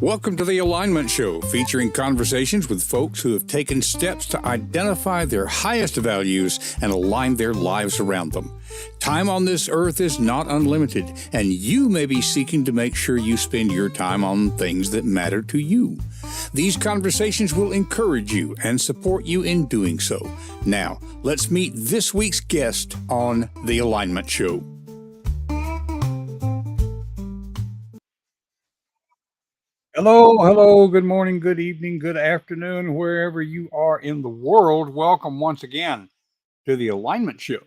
Welcome to The Alignment Show, featuring conversations with folks who have taken steps to identify their highest values and align their lives around them. Time on this earth is not unlimited, and you may be seeking to make sure you spend your time on things that matter to you. These conversations will encourage you and support you in doing so. Now, let's meet this week's guest on The Alignment Show. Hello, good morning, good evening, good afternoon, wherever you are in the world. Welcome once again to The Alignment Show.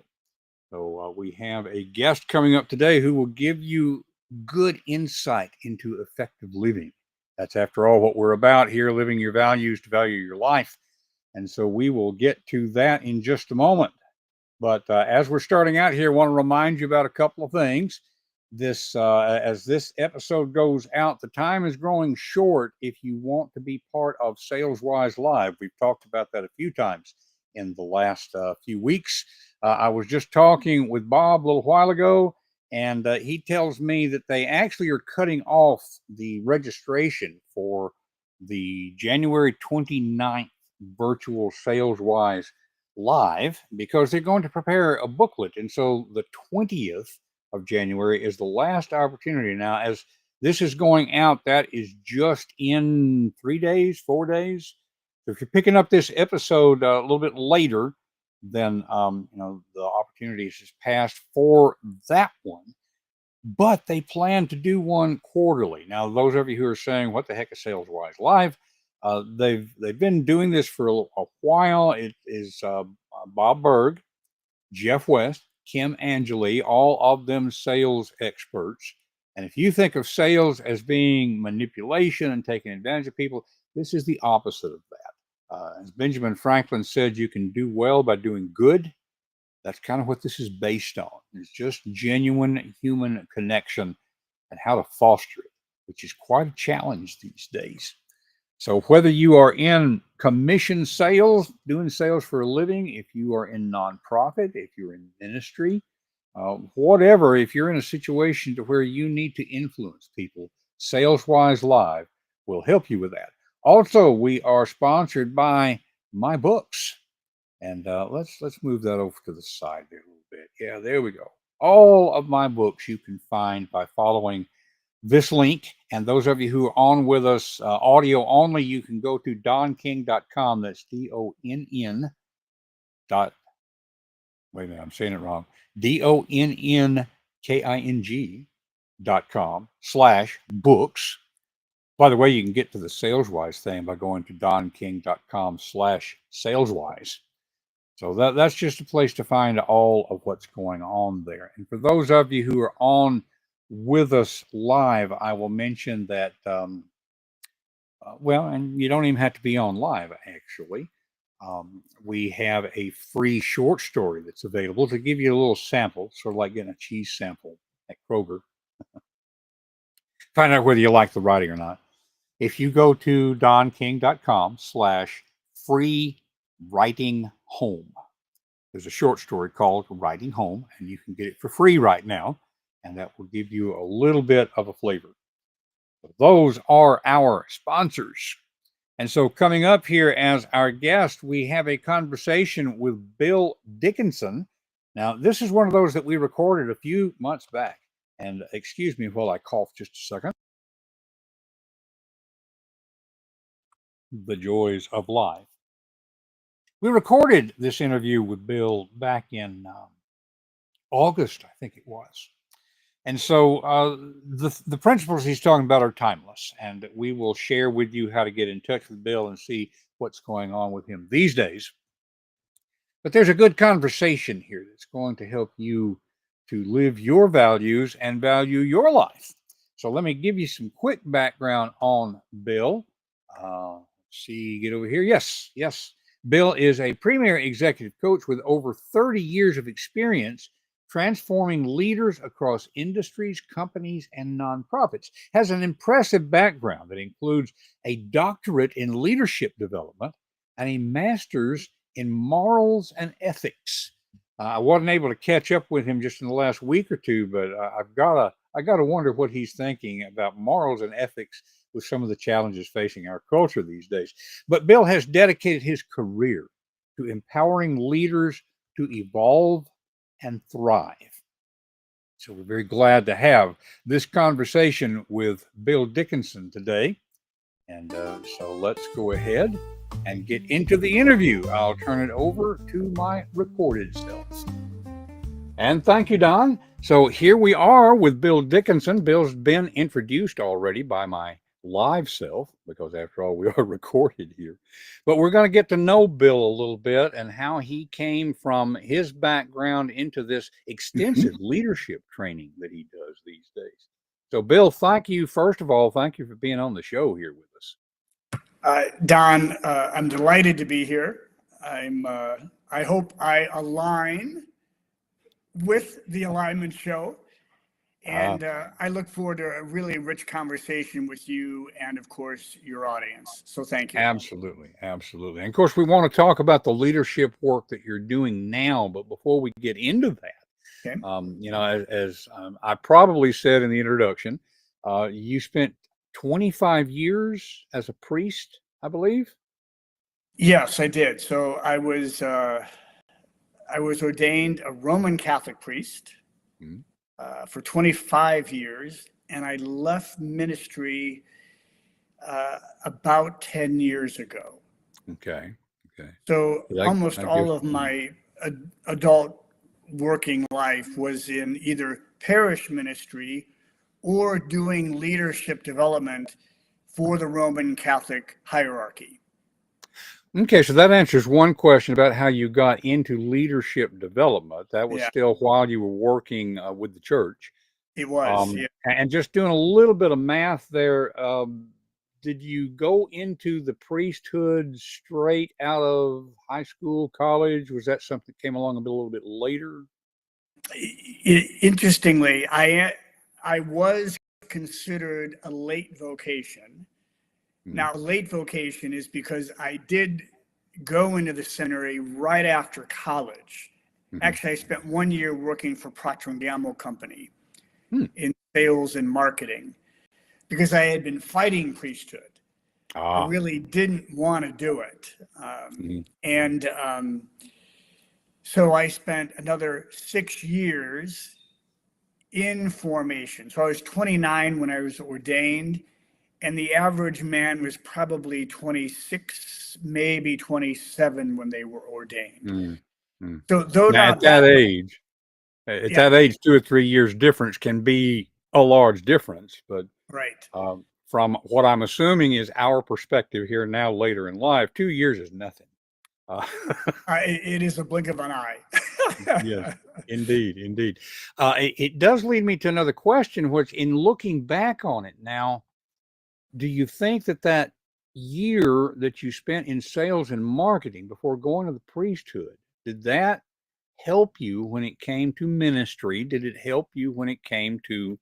So we have a guest coming up today who will give you good insight into effective living. That's, after all, what we're about here, living your values to value your life. And so we will get to that in just a moment. But as we're starting out here, I want to remind you about a couple of things. As this episode goes out, the time is growing short if you want to be part of SalesWise Live. We've talked about that a few times in the last few weeks. I was just talking with Bob a little while ago, and he tells me that they actually are cutting off the registration for the January 29th virtual SalesWise Live because they're going to prepare a booklet. And so the 20th of January is the last opportunity. Now, as this is going out, that is just in 3 days, 4 days. So if you're picking up this episode a little bit later, then the opportunity has passed for that one. But they plan to do one quarterly. Now, those of you who are saying, "What the heck is SalesWise Live?" They've been doing this for a while. It is Bob Berg, Jeff West, Kim Angeli, all of them sales experts. And if you think of sales as being manipulation and taking advantage of people, this is the opposite of that. As Benjamin Franklin said, you can do well by doing good. That's kind of what this is based on. It's just genuine human connection and how to foster it, which is quite a challenge these days. So whether you are in commission sales, doing sales for a living, if you are in nonprofit, if you're in ministry, whatever, if you're in a situation to where you need to influence people, SalesWise Live will help you with that. Also, we are sponsored by my books. And let's move that over to the side there a little bit. Yeah, there we go. All of my books you can find by following this link. And those of you who are on with us audio only, you can go to donking.com. That's DONN dot. Wait a minute, I'm saying it wrong. DONNKING.com/books. By the way, you can get to the SalesWise thing by going to donking.com/saleswise. So that's just a place to find all of what's going on there. And for those of you who are on with us live, I will mention that, and you don't even have to be on live, actually. We have a free short story that's available to give you a little sample, sort of like getting a cheese sample at Kroger. Find out whether you like the writing or not. If you go to donking.com/free writing home, there's a short story called Writing Home, and you can get it for free right now, and that will give you a little bit of a flavor. So those are our sponsors. And so coming up here as our guest, we have a conversation with Bill Dickinson. Now, this is one of those that we recorded a few months back. And excuse me while I cough just a second. The joys of life. We recorded this interview with Bill back in August, I think it was. And so the principles he's talking about are timeless, and we will share with you how to get in touch with Bill and see what's going on with him these days. But there's a good conversation here that's going to help you to live your values and value your life. So let me give you some quick background on Bill. See, get over here. Yes, yes. Bill is a premier executive coach with over 30 years of experience transforming leaders across industries, companies, and nonprofits. Has an impressive background that includes a doctorate in leadership development and a master's in morals and ethics. I wasn't able to catch up with him just in the last week or two, but I gotta wonder what he's thinking about morals and ethics with some of the challenges facing our culture these days. But Bill has dedicated his career to empowering leaders to evolve and thrive. So we're very glad to have this conversation with Bill Dickinson today. And so let's go ahead and get into the interview. I'll turn it over to my recorded self. And thank you, Don. So here we are with Bill Dickinson. Bill's been introduced already by my live self, because after all, we are recorded here. But we're going to get to know Bill a little bit and how he came from his background into this extensive leadership training that he does these days. So, Bill, thank you. First of all, thank you for being on the show here with us. Don, I'm delighted to be here. I hope I align with the Alignment Show, and I look forward to a really rich conversation with you and, of course, your audience. So thank you. Absolutely, absolutely. And of course, we want to talk about the leadership work that you're doing now. But before we get into that, Okay. you know, as I probably said in the introduction, you spent 25 years as a priest, I believe. Yes, I did. So I was ordained a Roman Catholic priest for 25 years, and I left ministry about 10 years ago. Okay. Okay. So almost all of my adult working life was in either parish ministry or doing leadership development for the Roman Catholic hierarchy. Okay, so that answers one question about how you got into leadership development. That was still while you were working with the church. It was, yeah. And just doing a little bit of math there, did you go into the priesthood straight out of high school, college? Was that something that came along a little bit later? Interestingly, I was considered a late vocation. Now, late vocation is because I did go into the seminary right after college. Actually, I spent 1 year working for Procter & Gamble Company in sales and marketing because I had been fighting priesthood. I really didn't want to do it. So I spent another 6 years in formation. So I was 29 when I was ordained, and the average man was probably 26, maybe 27 when they were ordained. So though now, not that age, at that age, 2 or 3 years difference can be a large difference. But from what I'm assuming is our perspective here now, later in life, 2 years is nothing. It is a blink of an eye. Yes, indeed, indeed. It does lead me to another question, which, in looking back on it now, do you think that year that you spent in sales and marketing before going to the priesthood, did that help you when it came to ministry? Did it help you when it came to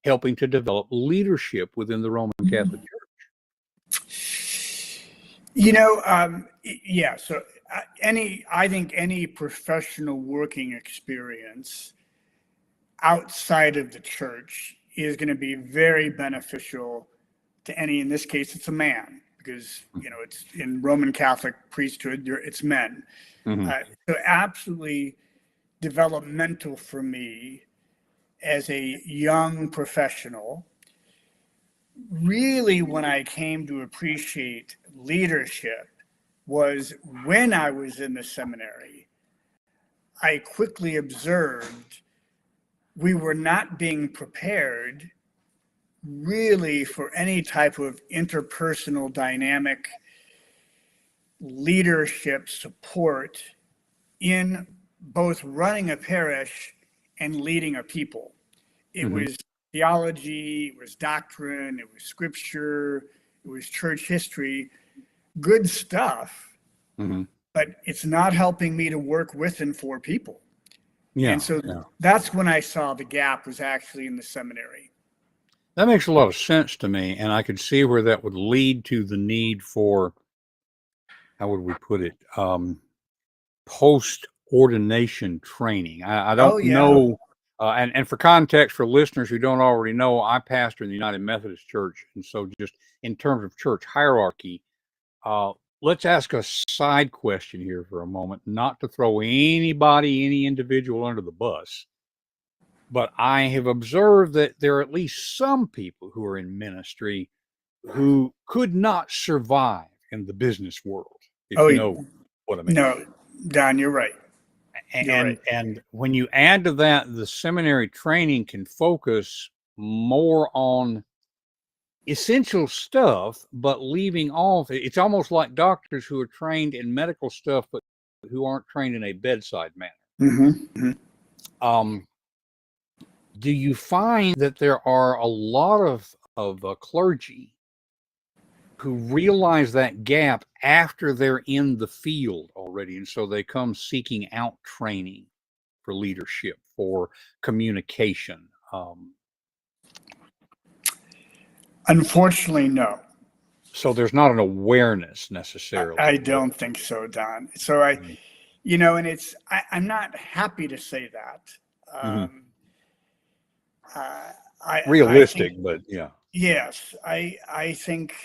helping to develop leadership within the Roman Catholic Church? You know, yeah. So I think any professional working experience outside of the church is going to be very beneficial to any, in this case, it's a man, because, you know, it's in Roman Catholic priesthood, it's men. So absolutely developmental for me as a young professional. Really, when I came to appreciate leadership was when I was in the seminary. I quickly observed we were not being prepared really for any type of interpersonal dynamic leadership support in both running a parish and leading a people. It was theology, it was doctrine, it was scripture, it was church history, good stuff, Mm-hmm. but it's not helping me to work with and for people. Yeah. And so Yeah. that's when I saw the gap was actually in the seminary. That makes a lot of sense to me, and I could see where that would lead to the need for, how would we put it, post-ordination training. I Oh, don't yeah. know, and for context, for listeners who don't already know, I pastor in the United Methodist Church, and so just in terms of church hierarchy, let's ask a side question here for a moment, not to throw anybody, any individual under the bus. But I have observed that there are at least some people who are in ministry who could not survive in the business world, if Oh, you know what I mean. no, Don, you're right. You're right. And when you add to that, the seminary training can focus more on essential stuff, but leaving off, it's almost like doctors who are trained in medical stuff, but who aren't trained in a bedside manner. Mm-hmm. Um, do you find that there are a lot of clergy who realize that gap after they're in the field already, and so they come seeking out training for leadership, for communication? Unfortunately, no. So there's not an awareness necessarily. I don't think so, Don. So and I'm not happy to say that. Mhm. I Realistic, think, but yeah. yes, I think,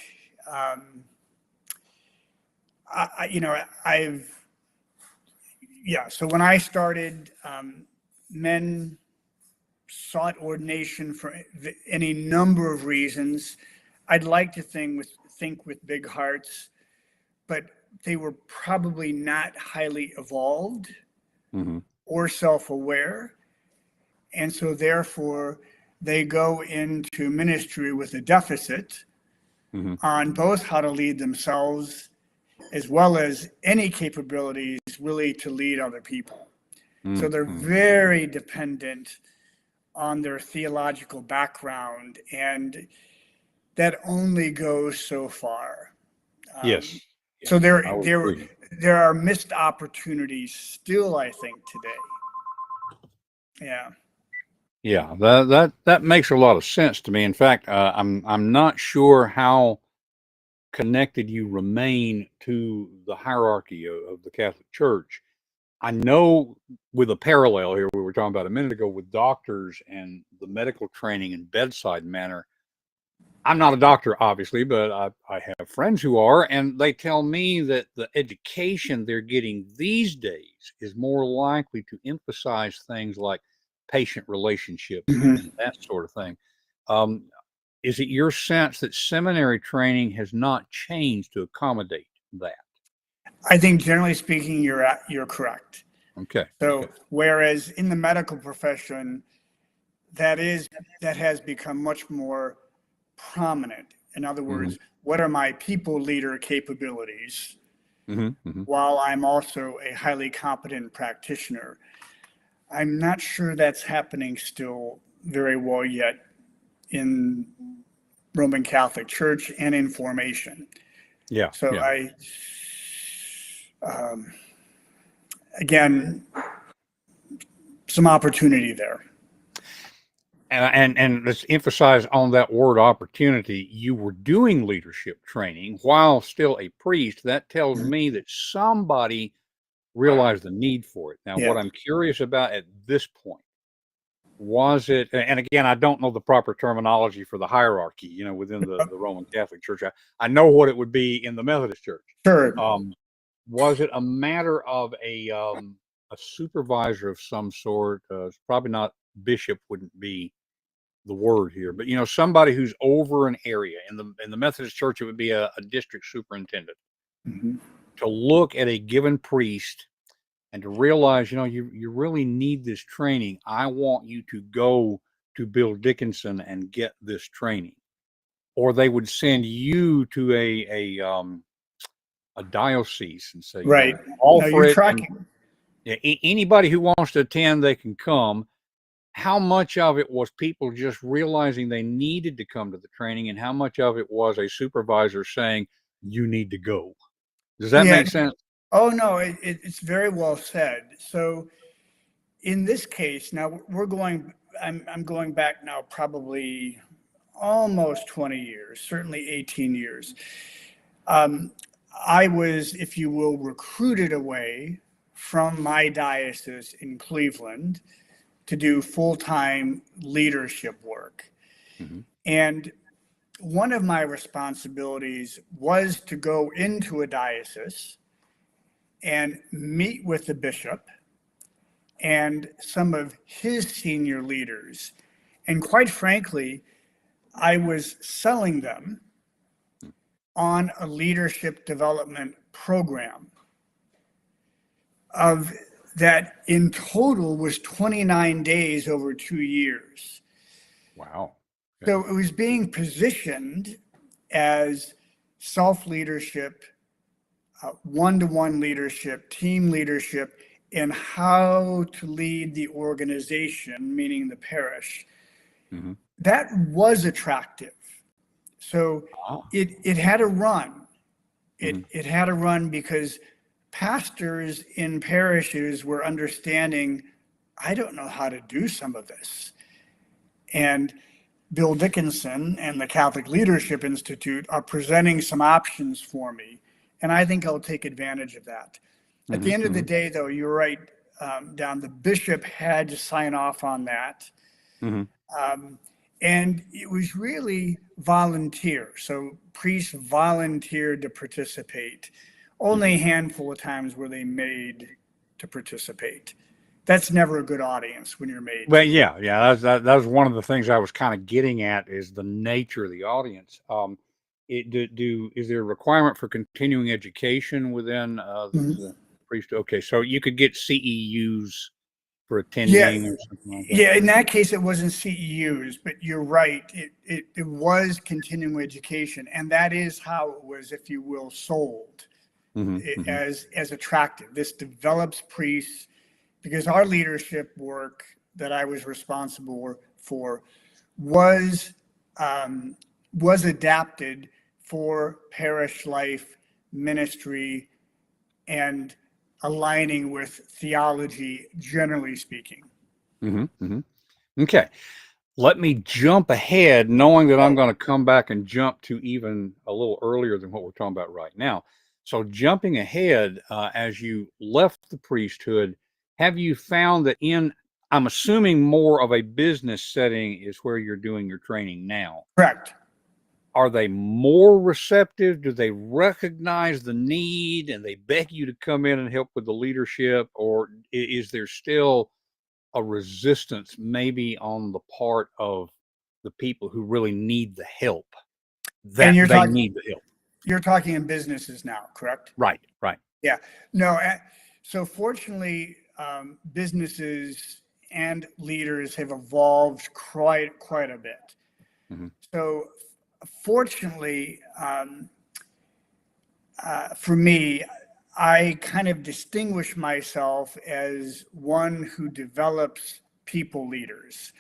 I've, yeah. So when I started, men sought ordination for any number of reasons. I'd like to think with big hearts, but they were probably not highly evolved Mm-hmm. or self-aware. And so therefore they go into ministry with a deficit Mm-hmm. on both how to lead themselves as well as any capabilities really to lead other people. So they're Mm-hmm. very dependent on their theological background, and that only goes so far. Yes. So Yes. I would agree. there are missed opportunities still, I think, today. Yeah. Yeah, that makes a lot of sense to me. In fact, I'm not sure how connected you remain to the hierarchy of the Catholic Church. I know, with a parallel here, we were talking about a minute ago with doctors and the medical training and bedside manner. I'm not a doctor, obviously, but I have friends who are, and they tell me that the education they're getting these days is more likely to emphasize things like patient relationships Mhm. and that sort of thing. Um, is it your sense that seminary training has not changed to accommodate that? I think generally speaking, you're correct. Okay. So Okay. whereas in the medical profession, that has become much more prominent. In other Mm-hmm. words, what are my people leader capabilities Mm-hmm. Mm-hmm. while I'm also a highly competent practitioner? I'm not sure that's happening still very well yet in Roman Catholic Church and in formation. Yeah. So Yeah. um, again, some opportunity there. And let's emphasize on that word opportunity. You were doing leadership training while still a priest. That tells me that somebody realized the need for it. Now, what Yeah. I'm curious about at this point, was it, and again, I don't know the proper terminology for the hierarchy, within the Roman Catholic Church. I know what it would be in the Methodist Church. Sure. Was it a matter of a supervisor of some sort? Probably not, bishop wouldn't be the word here, but somebody who's over an area. In the Methodist Church, it would be a district superintendent, Mhm. to look at a given priest and to realize, you really need this training. I want you to go to Bill Dickinson and get this training. Or they would send you to a diocese and say, Right. No, offer you're it. And tracking. yeah, anybody who wants to attend, they can come. how much of it was people just realizing they needed to come to the training, and how much of it was a supervisor saying, you need to go? Does that Yeah. make sense? Oh, no, it's very well said. So in this case, now I'm going back now probably almost 20 years, certainly 18 years. I was, if you will, recruited away from my diocese in Cleveland to do full-time leadership work. Mhm. And one of my responsibilities was to go into a diocese and meet with the bishop and some of his senior leaders. And quite frankly, I was selling them on a leadership development program of that in total was 29 days over 2 years. Wow. Okay. So it was being positioned as self leadership, one-to-one leadership, team leadership, and how to lead the organization, meaning the parish. Mm-hmm. That was attractive. So Oh. it had a run. Mm-hmm. It had a run because pastors in parishes were understanding, I don't know how to do some of this. And Bill Dickinson and the Catholic Leadership Institute are presenting some options for me. And I think I'll take advantage of that. At the end of the day, though, you're right, Don, the bishop had to sign off on that. Mm-hmm. And it was really volunteer. So priests volunteered to participate. Only a handful of times were they made to participate. That's never a good audience when you're made. Well, yeah, that was one of the things I was kind of getting at, is the nature of the audience. Is there a requirement for continuing education within the priesthood? Okay, so you could get CEUs for attending or something like that. Yeah, in that case, it wasn't CEUs, but you're right. It was continuing education, and that is how it was, if you will, sold as attractive. This develops priests, because our leadership work that I was responsible for was adapted for parish life, ministry, and aligning with theology, generally speaking. Okay, let me jump ahead, knowing that I'm going to come back and jump to even a little earlier than what we're talking about right now. So jumping ahead, as you left the priesthood, have you found that I'm assuming more of a business setting is where you're doing your training now? Correct. Are they more receptive? Do they recognize the need and they beg you to come in and help with the leadership? Or is there still a resistance maybe on the part of the people who really need the help, that they need the help? You're talking in businesses now, correct? Right. Yeah. No. So fortunately, businesses and leaders have evolved quite a bit. Mm-hmm. So fortunately, for me, I kind of distinguish myself as one who develops people leaders.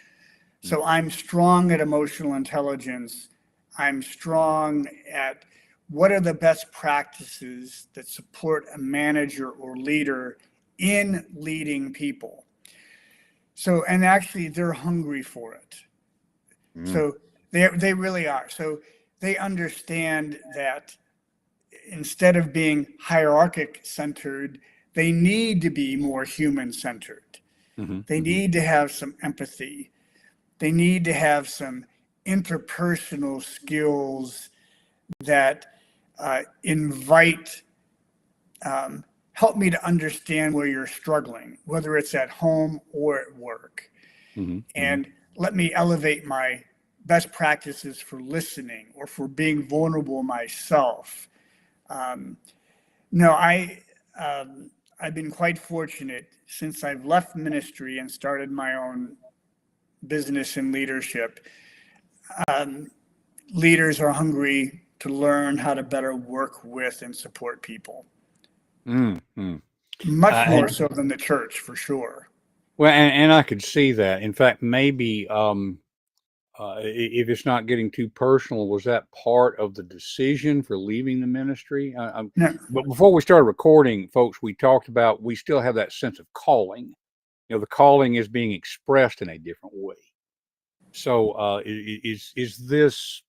So I'm strong at emotional intelligence. I'm strong at what are the best practices that support a manager or leader in leading people. So, and actually they're hungry for it. So they really are. So they understand that instead of being hierarchic centered, they need to be more human centered. They need to have some empathy. They need to have some interpersonal skills that invite, help me to understand where you're struggling, whether it's at home or at work. And let me elevate my best practices for listening or for being vulnerable myself. No, I've been quite fortunate since I've left ministry and started my own business and leadership. Leaders are hungry to learn how to better work with and support people. Much more so than the church, for sure. Well, and I could see that. In fact, maybe if it's not getting too personal, was that part of the decision for leaving the ministry? No, But before we started recording, folks, we talked about we still have that sense of calling. You know, the calling is being expressed in a different way. So, is this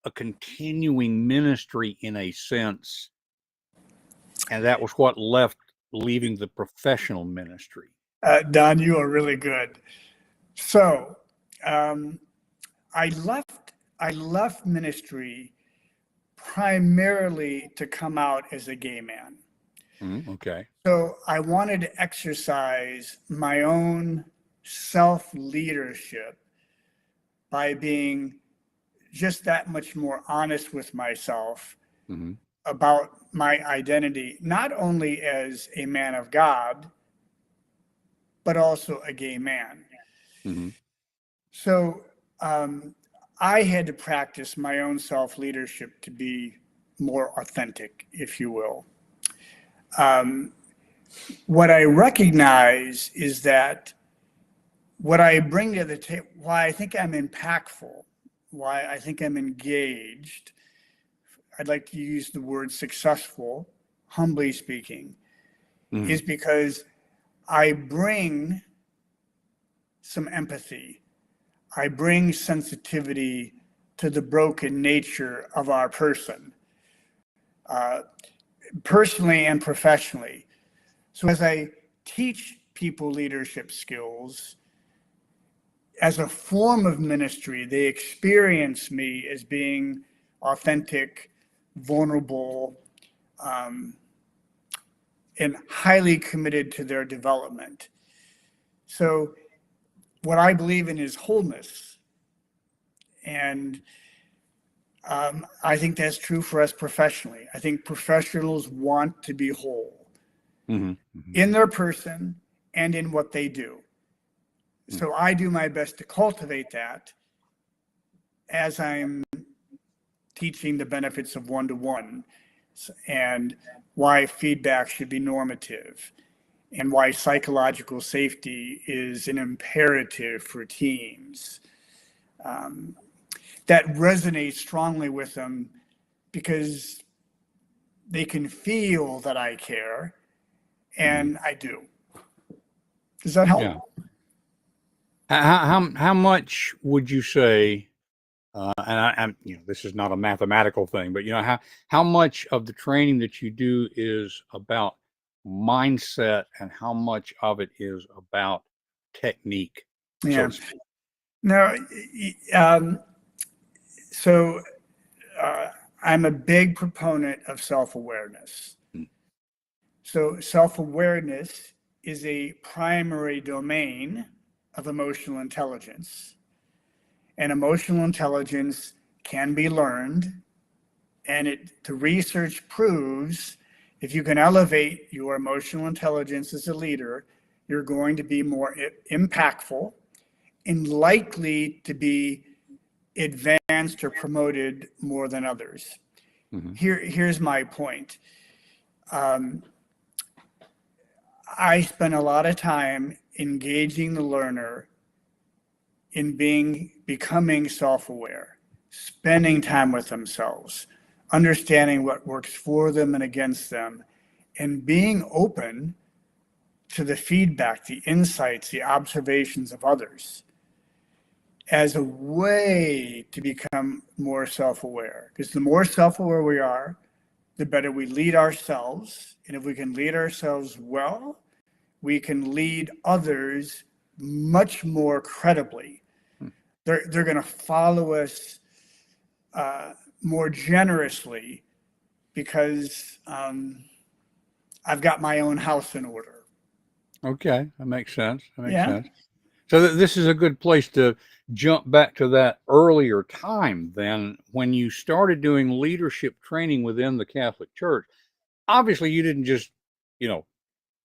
a continuing ministry in a sense? And that was what left leaving the professional ministry. Don, you are really good. So, um, I left ministry primarily to come out as a gay man. Okay. So I wanted to exercise my own self leadership by being just that much more honest with myself hmm about my identity, not only as a man of God, but also a gay man. hmm So I had to practice my own self leadership to be more authentic, if you will. Um, what I recognize is that what I bring to the table, why I think I'm impactful, why I think I'm engaged, I'd like to use the word successful, humbly speaking, hmm is because I bring some empathy. I bring sensitivity to the broken nature of our person, uh, personally and professionally. So as I teach people leadership skills, as a form of ministry, they experience me as being authentic, vulnerable, um, and highly committed to their development. So, what I believe in is wholeness. And I think that's true for us professionally. I think professionals want to be whole hmm hmm in their person and in what they do. hmm So, I do my best to cultivate that as I'm teaching the benefits of one to one and why feedback should be normative and why psychological safety is an imperative for teams. Um, that resonates strongly with them because they can feel that I care, hmm and I do. Does that help? Yeah. How much would you say? And I'm this is not a mathematical thing, but how much of the training that you do is about mindset, and how much of it is about technique, so Yeah. to speak. No. Um, so uh, I'm a big proponent of self-awareness. So self-awareness is a primary domain of emotional intelligence. And emotional intelligence can be learned. And the research proves if you can elevate your emotional intelligence as a leader, you're going to be more impactful and likely to be advanced or promoted more than others. hmm Here's my point. Um, I spend a lot of time engaging the learner in becoming self-aware, spending time with themselves, understanding what works for them and against them, and being open to the feedback, the insights, the observations of others as a way to become more self-aware. Because the more self-aware we are, the better we lead ourselves. And if we can lead ourselves well, we can lead others much more credibly. They're going to follow us more generously because I've got my own house in order. Okay, that makes sense. That makes Yeah. sense. So this is a good place to jump back to that earlier time then when you started doing leadership training within the Catholic Church. Obviously, you didn't just, you know,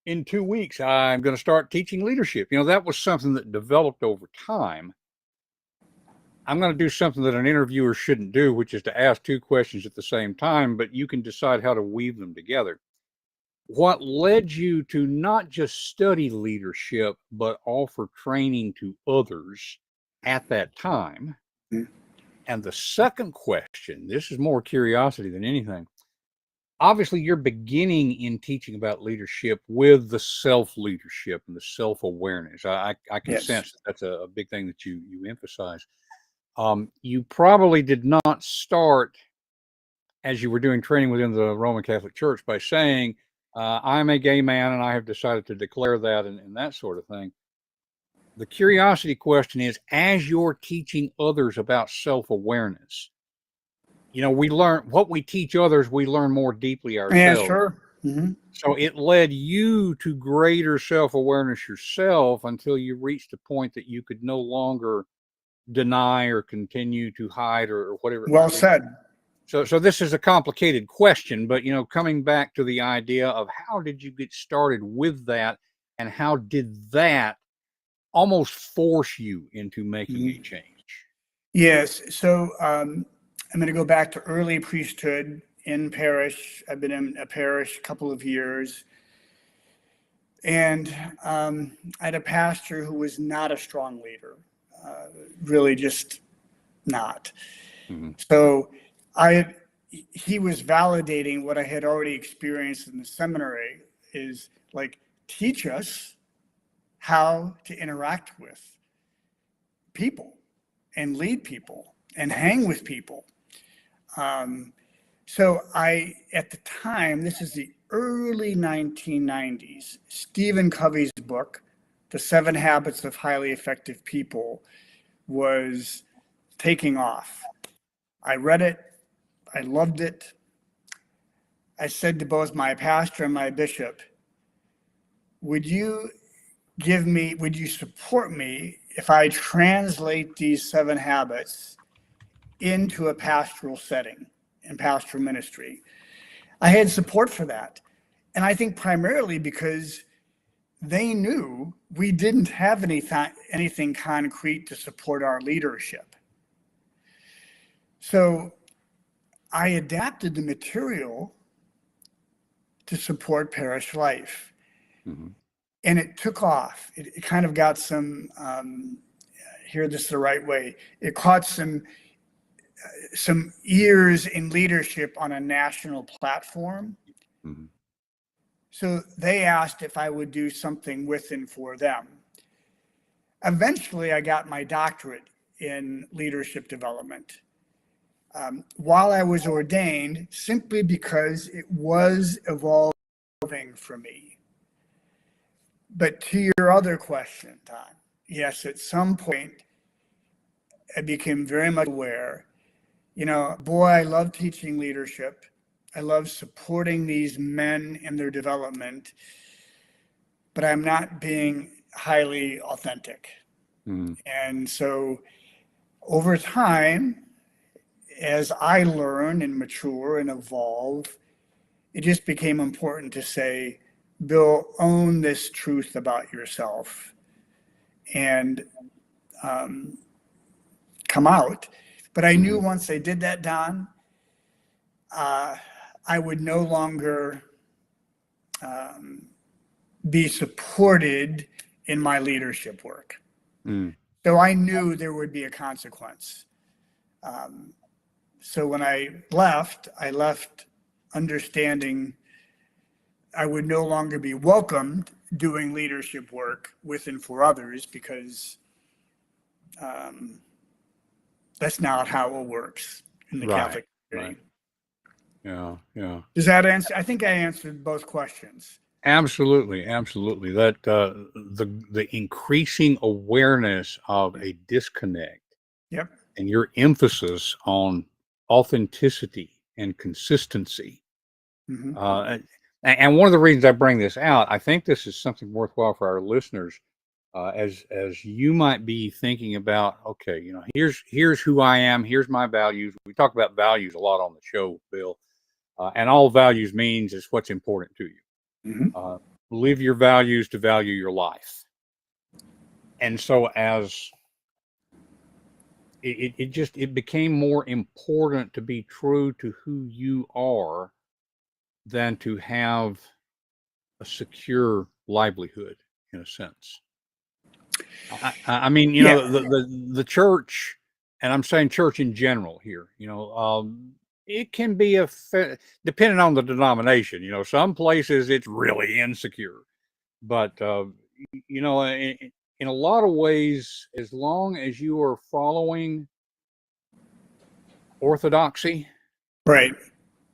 in 2 weeks, I'm going to start teaching leadership. That was something that developed over time. I'm going to do something that an interviewer shouldn't do, which is to ask two questions at the same time, but you can decide how to weave them together. what led you to not just study leadership, but offer training to others at that time? Mm. And the second question, this is more curiosity than anything. Obviously, you're beginning in teaching about leadership with the self leadership and the self awareness. I can Yes. sense that that's a big thing that you emphasize. You probably did not start as you were doing training within the Roman Catholic Church by saying, I'm a gay man and I have decided to declare that and that sort of thing. The curiosity question is, as you're teaching others about self awareness, we learn what we teach others, we learn more deeply Yeah, ourselves. sure. Mm-hmm. So it led you to greater self awareness yourself until you reached a point that you could no longer deny or continue to hide or whatever it Well might be. said. So this is a complicated question, but coming back to the idea of how did you get started with that, and how did that almost force you into making a change? Yes. So I'm going to go back to early priesthood in parish. I've been in a parish a couple of years. And I had a pastor who was not a strong leader, really just not. Mm-hmm. So he was validating what I had already experienced in the seminary, is like, teach us how to interact with people and lead people and hang with people. So at the time, this is the early 1990s, Stephen Covey's book, The 7 Habits of Highly Effective People, was taking off. I read it. I loved it. I said to both my pastor and my bishop, would you support me if I translate these 7 habits into a pastoral setting and pastoral ministry? I had support for that. And I think primarily because they knew we didn't have anything concrete to support our leadership. So I adapted the material to support parish life. Mm-hmm. And it took off. It kind of got some, hear this the right way, it caught some ears in leadership on a national platform. Mm-hmm. So they asked if I would do something with and for them. Eventually, I got my doctorate in leadership development while I was ordained, simply because it was evolving for me. But to your other question, Todd, yes, at some point, I became very much aware, boy, I love teaching leadership. I love supporting these men in their development, but I'm not being highly authentic. Mm-hmm. And so over time, as I learn and mature and evolve, it just became important to say, Bill, own this truth about yourself and come out. But I knew once I did that, Don, I would no longer be supported in my leadership work. Mm-hmm. So I knew there would be a consequence. So when I left understanding I would no longer be welcomed doing leadership work with and for others, because that's not how it works in the Right. Catholic community. Right. Yeah. Yeah. Does that answer? I think I answered both questions. Absolutely, absolutely. That the increasing awareness of a disconnect Yep. and your emphasis on authenticity and consistency. Mm-hmm. And one of the reasons I bring this out, I think this is something worthwhile for our listeners, as you might be thinking about, okay, here's who I am, here's my values. We talk about values a lot on the show, Bill, and all values means is what's important to you. Mm-hmm. Live your values to value your life. And so as it became more important to be true to who you are than to have a secure livelihood in a sense. I mean, Yeah, the church, and I'm saying church in general here. It can be depending on the denomination. Some places it's really insecure, but in a lot of ways, as long as you are following orthodoxy, right.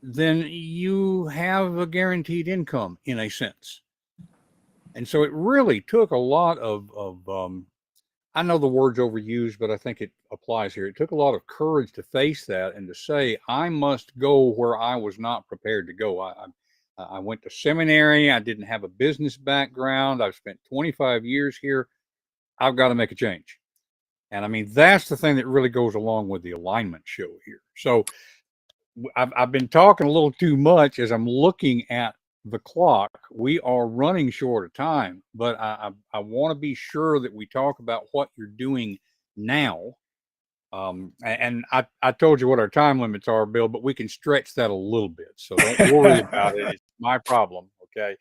then you have a guaranteed income in a sense. And so it really took a lot of I know the word's overused, but I think it applies here. It took a lot of courage to face that and to say, I must go where I was not prepared to go. I went to seminary. I didn't have a business background. I've spent 25 years here. I've got to make a change. And I mean, that's the thing that really goes along with the alignment show here. So I've been talking a little too much as I'm looking at the clock. We are running short of time, but I want to be sure that we talk about what you're doing now. And I told you what our time limits are, Bill, but we can stretch that a little bit. So don't worry about it. It's my problem. Okay.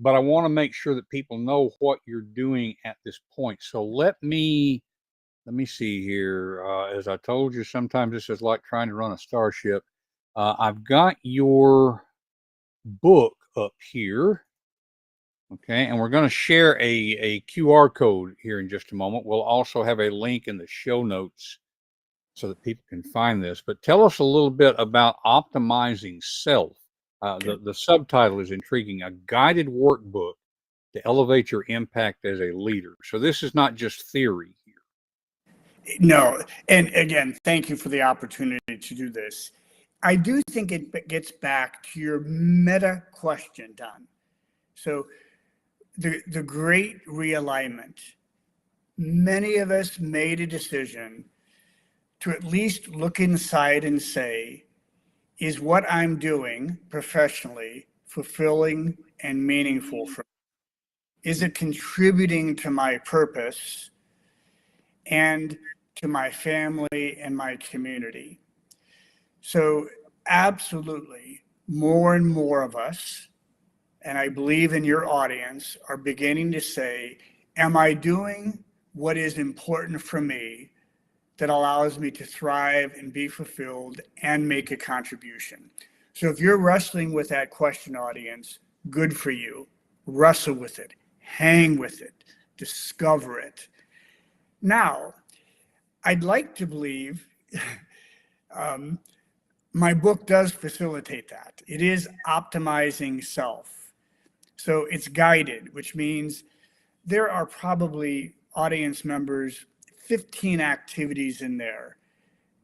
But I want to make sure that people know what you're doing at this point. So let me see here. As I told you, sometimes this is like trying to run a starship. I've got your book up here. Okay, and we're going to share a QR code here in just a moment. We'll also have a link in the show notes so that people can find this. But tell us a little bit about Optimizing Self. The subtitle is intriguing, a guided workbook to elevate your impact as a leader. So this is not just theory here. No, and again, thank you for the opportunity to do this. I do think it gets back to your meta question, Don. So the great realignment, many of us made a decision to at least look inside and say, is what I'm doing professionally fulfilling and meaningful for me? Is it contributing to my purpose and to my family and my community? So absolutely, more and more of us, and I believe in your audience, are beginning to say, am I doing what is important for me that allows me to thrive and be fulfilled and make a contribution? So if you're wrestling with that question, audience, good for you. Wrestle with it, hang with it, discover it. Now, I'd like to believe my book does facilitate that. It is Optimizing Self. So it's guided, which means there are probably audience members, 15 activities in there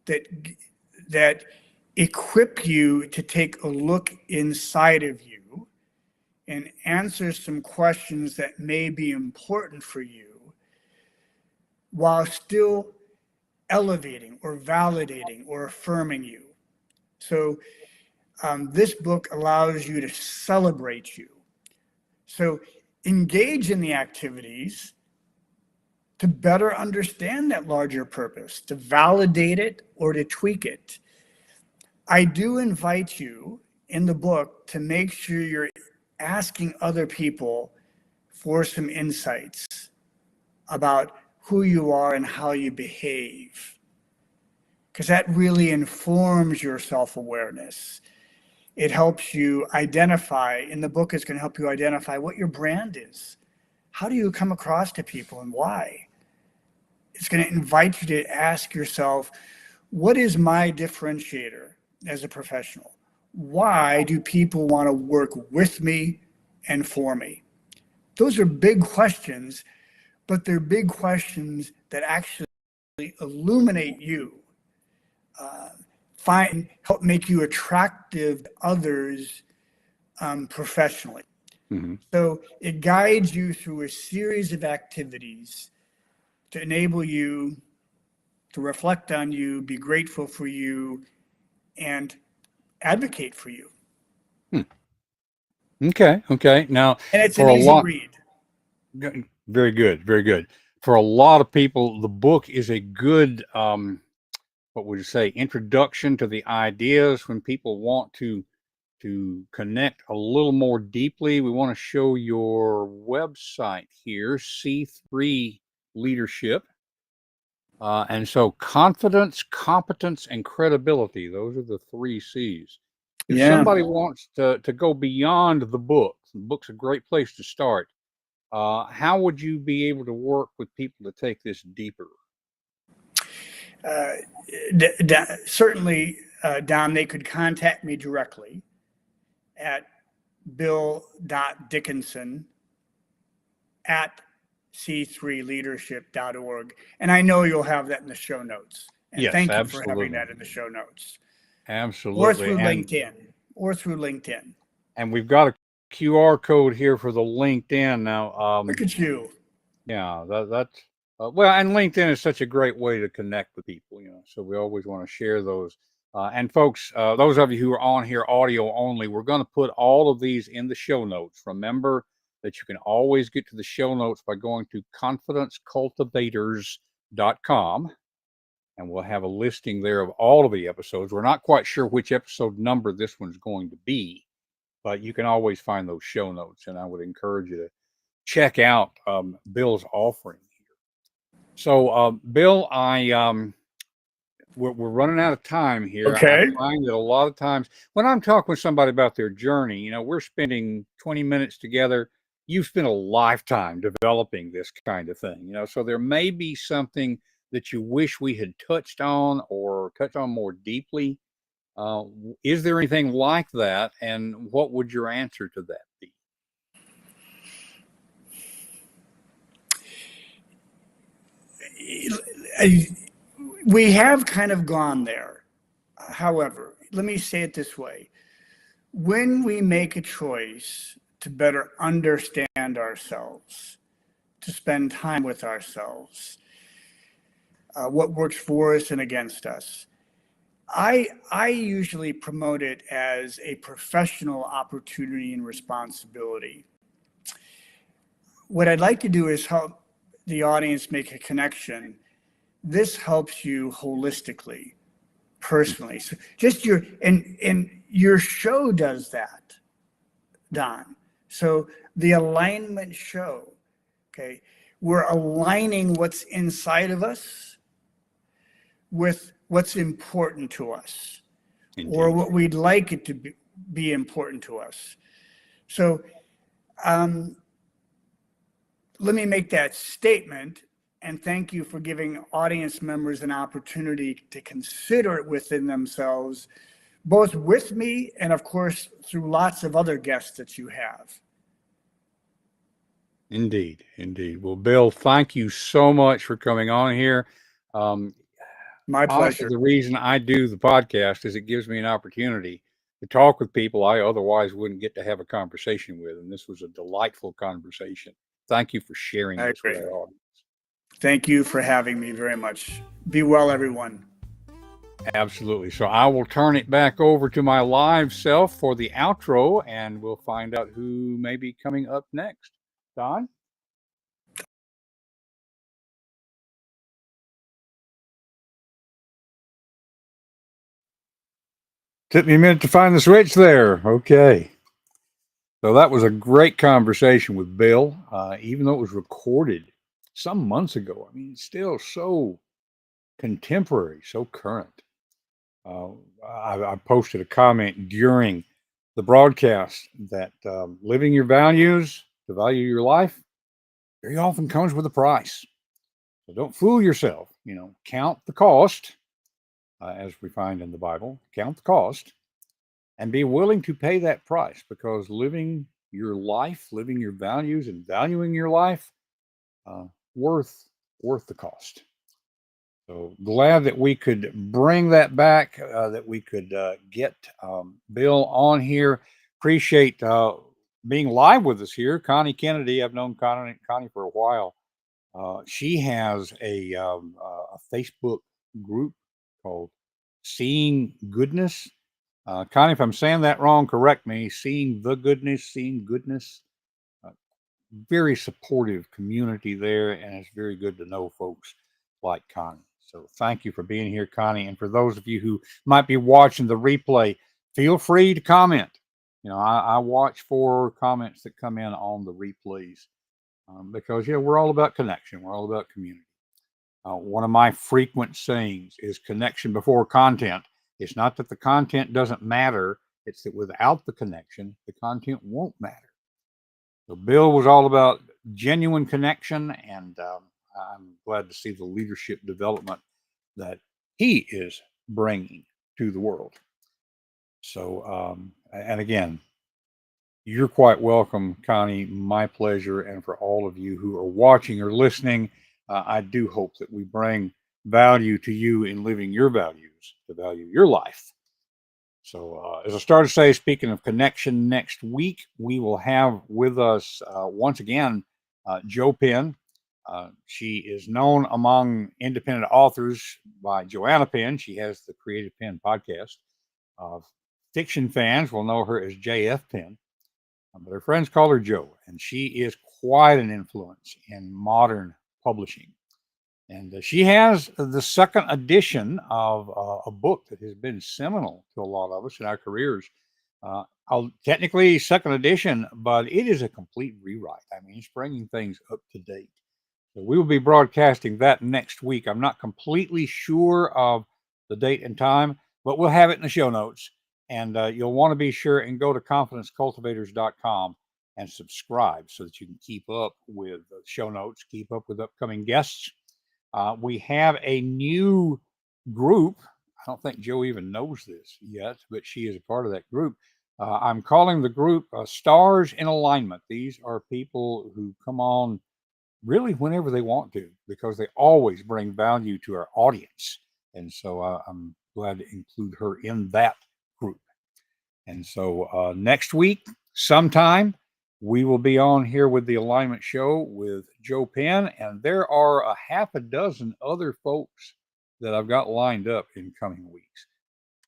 that equip you to take a look inside of you and answer some questions that may be important for you while still elevating or validating or affirming you. So this book allows you to celebrate you. So engage in the activities to better understand that larger purpose, to validate it or to tweak it. I do invite you in the book to make sure you're asking other people for some insights about who you are and how you behave, because that really informs your self-awareness. It helps you identify, in the book, it's going to help you identify what your brand is. How do you come across to people and why? It's going to invite you to ask yourself, what is my differentiator as a professional? Why do people want to work with me and for me? Those are big questions, but they're big questions that actually illuminate you, help make you attractive to others professionally. Mm-hmm. So it guides you through a series of activities to enable you to reflect on you, be grateful for you, and advocate for you. Okay. Now, And it's for an a easy lot, read. very good, very good. For a lot of people, the book is a good, what would you say, introduction to the ideas when people want to to connect a little more deeply, we want to show your website here, C3 Leadership. And so confidence, competence, and credibility, those are the 3 C's. If somebody wants to go beyond the book's a great place to start. How would you be able to work with people to take this deeper? Certainly, Don, they could contact me directly at bill.dickinson at c3leadership.org. And I know you'll have that in the show notes. And Yes, thank you absolutely. for having that in the show notes. Absolutely. Or through LinkedIn. And we've got a QR code here for the LinkedIn now. Look at you. Yeah, that's well, and LinkedIn is such a great way to connect with people, so we always want to share those. And folks, those of you who are on here audio only, we're going to put all of these in the show notes. Remember that you can always get to the show notes by going to confidencecultivators.com, and we'll have a listing there of all of the episodes. We're not quite sure which episode number this one's going to be, but you can always find those show notes, and I would encourage you to check out Bill's offering here. So, Bill, we're running out of time here. Okay. I find that a lot of times when I'm talking with somebody about their journey, we're spending 20 minutes together. You've spent a lifetime developing this kind of thing, so there may be something that you wish we had touched on or touched on more deeply. Is there anything like that? And what would your answer to that be? We have kind of gone there. However, let me say it this way. When we make a choice to better understand ourselves, to spend time with ourselves, what works for us and against us, I usually promote it as a professional opportunity and responsibility. What I'd like to do is help the audience make a connection. This helps you holistically, personally. So just your show does that, Don. So the alignment show, okay, we're aligning what's inside of us with what's important to us. Indeed. Or what we'd like it to be important to us. So let me make that statement, and thank you for giving audience members an opportunity to consider it within themselves, both with me and, of course, through lots of other guests that you have. Indeed. Well, Bill, thank you so much for coming on here. My pleasure. The reason I do the podcast is it gives me an opportunity to talk with people I otherwise wouldn't get to have a conversation with, and this was a delightful conversation. Thank you for sharing this with our audience. Thank you for having me very much. Be well, everyone. Absolutely. So I will turn it back over to my live self for the outro, and we'll find out who may be coming up next. Don? Took me a minute to find the switch there. Okay. So that was a great conversation with Bill, even though it was recorded some months ago. I mean, it's still so contemporary, so current. I posted a comment during the broadcast that living your values, to value your life, very often comes with a price. So don't fool yourself. Count the cost, as we find in the Bible. Count the cost. And be willing to pay that price, because living your life, living your values, and valuing your life, worth the cost. So glad that we could bring that back, that we could get Bill on here. Appreciate being live with us here. Connie Kennedy, I've known Connie for a while. She has a Facebook group called Seeing Goodness. Connie, if I'm saying that wrong, correct me. Seeing Goodness. Very supportive community there, and it's very good to know folks like Connie. So thank you for being here, Connie. And for those of you who might be watching the replay, feel free to comment. I watch for comments that come in on the replays because, we're all about connection. We're all about community. One of my frequent sayings is connection before content. It's not that the content doesn't matter. It's that without the connection, the content won't matter. So Bill was all about genuine connection, and I'm glad to see the leadership development that he is bringing to the world. So, and again, you're quite welcome, Connie. My pleasure. And for all of you who are watching or listening, I do hope that we bring value to you in living your values, to value your life. So, as I started to say, speaking of connection, next week we will have with us once again Jo Penn. She is known among independent authors by Joanna Penn. She has the Creative Penn podcast. Fiction fans will know her as J.F. Penn, but her friends call her Jo, and she is quite an influence in modern publishing. And she has the second edition of a book that has been seminal to a lot of us in our careers. Technically second edition, but it is a complete rewrite. I mean, it's bringing things up to date. So we will be broadcasting that next week. I'm not completely sure of the date and time, but we'll have it in the show notes. And you'll want to be sure and go to confidencecultivators.com and subscribe so that you can keep up with the show notes, keep up with upcoming guests. We have a new group. I don't think Jo even knows this yet, but she is a part of that group. I'm calling the group Stars in Alignment. These are people who come on really whenever they want to, because they always bring value to our audience. And so I'm glad to include her in that group. And so next week, sometime, we will be on here with the Alignment Show with Jo Penn, and there are a half a dozen other folks that I've got lined up in coming weeks.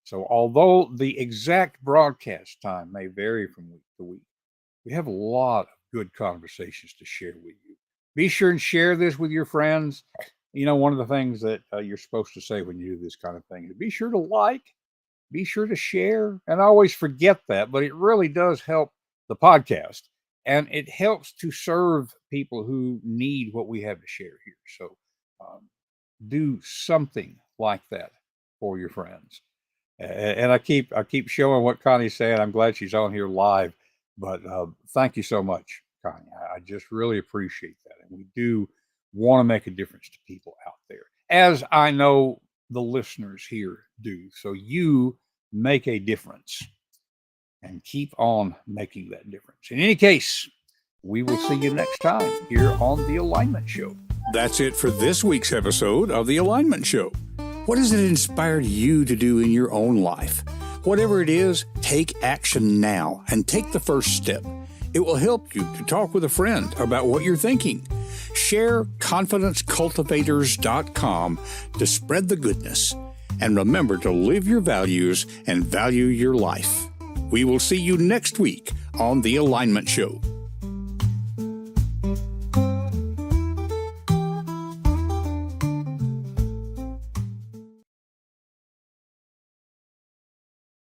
So although the exact broadcast time may vary from week to week, we have a lot of good conversations to share with you. Be sure and share this with your friends. One of the things that you're supposed to say when you do this kind of thing is be sure to like, be sure to share. And I always forget that, but it really does help the podcast. And it helps to serve people who need what we have to share here. So do something like that for your friends. And I keep showing what Connie's saying. I'm glad she's on here live. But thank you so much, Connie. I just really appreciate that. And we do want to make a difference to people out there, as I know the listeners here do. So you make a difference. And keep on making that difference. In any case, we will see you next time here on The Alignment Show. That's it for this week's episode of The Alignment Show. What has it inspired you to do in your own life? Whatever it is, take action now and take the first step. It will help you to talk with a friend about what you're thinking. Share confidencecultivators.com to spread the goodness. And remember to live your values and value your life. We will see you next week on The Alignment Show.